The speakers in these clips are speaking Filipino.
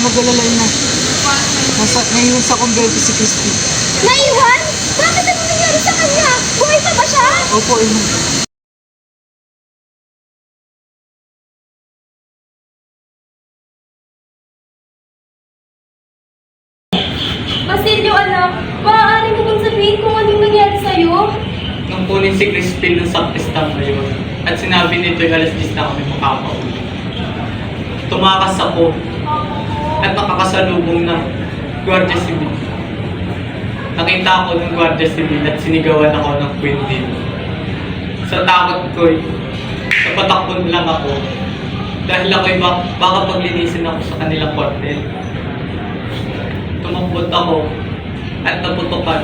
mag-alala na. Naiwan sa kumbento si Christy. Naiwan? Bakit ano nangyari sa kanya? Buhay pa ba siya? Opo, ina. Basilio, anak, maaari mo bang sabihin kung anong nangyari sa'yo? Nung kunin si Crispin ng sakristan ngayon at sinabi nito ay alas 10 na kami makakauwi. Tumakas ako at nakakasalubong ng Guardia Civil. Nakita ako ng Guardia Civil at sinigawan ako ng Quindin. Sa takot ko'y napatakbon lang ako dahil ako'y baka paglinisin ako sa kanilang kwartel. Tumakbot ako at naputukan.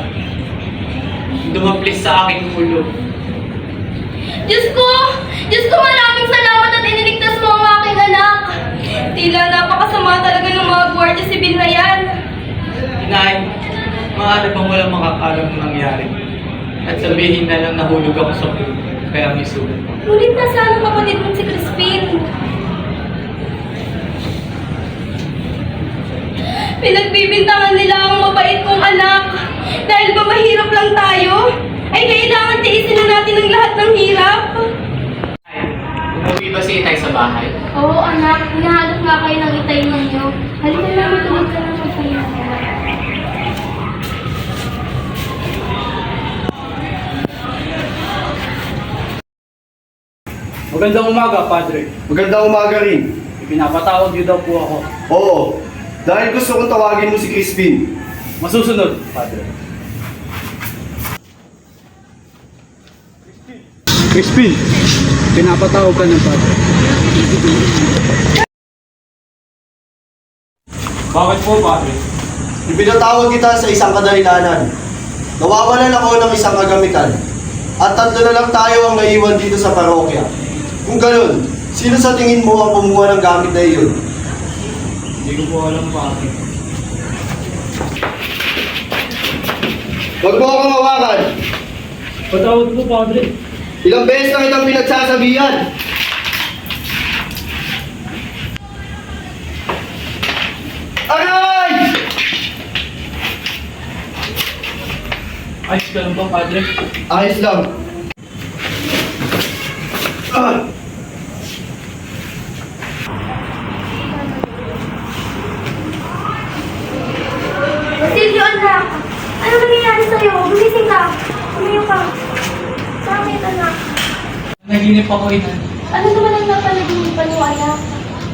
Dumaplis sa aking ulo. Diyos ko! Diyos ko, maraming salamat at iniligtas mo ang aking anak! Tila napakasama talaga ng mga Guardia Civil na yan. Inay, maaari bang walang makakalam ng nangyari? At sabihin na lang nahulog ako sa pool, kaya may sulat. Ngunit nasaan ang kapatid mo si Crispin? Pinagbibintangan nila ang mabait kong anak. Dahil ba mahirap lang tayo, ay kailangan tiisin na natin ang lahat ng hirap. Umuwi ba si Inay sa bahay? Oo, anak. Hinahanap nga kayo ng itay ninyo. Halika na, matulog ka na magpahinga. Magandang umaga, Padre. Magandang umaga rin. Ipinapatawag niyo daw po ako. Oo, dahil gusto kong tawagin mo si Crispin. Masusunod, Padre. Crispin, pinapatawag ka ng Padre. Bakit po, Padre? Ipinatawag kita sa isang kadahilanan. Nawawalan ako ng isang kagamitan. At 3 na lang tayo ang naiwan dito sa parokya. Kung ganun, sino sa tingin mo ang kumuha ng gamit na iyon? Hindi ko po alam, Padre. Huwag mo akong hawakan. Patawad po, Padre. Ilang beses na kitang pinagsasabihan. Aray! Ayos ka lang ba, Padre? Ayos lang. Ah! Basilio, anak! Ano nangyayari sa'yo? Gumising ka! Tumayo ka! Bakit, anak? Naginip ako, Inay. Ano naman ang napanaginipan mo, anak?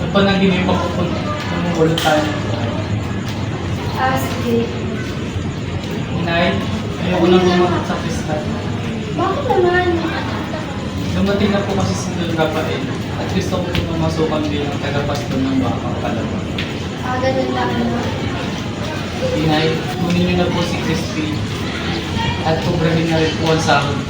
Napanaginip ako kung namumulot tayo. Sige. Inay, ayoko na bumakot sa kristal. Bakit naman? Dumating na po kasi si Lord Rafael at gusto ko po mamasukan bilang tagapastor ng Bakang Kalaban. Ganun lang, anak. Inay, kunin niyo na po si Crispin at kubrahin na rin po ang sahod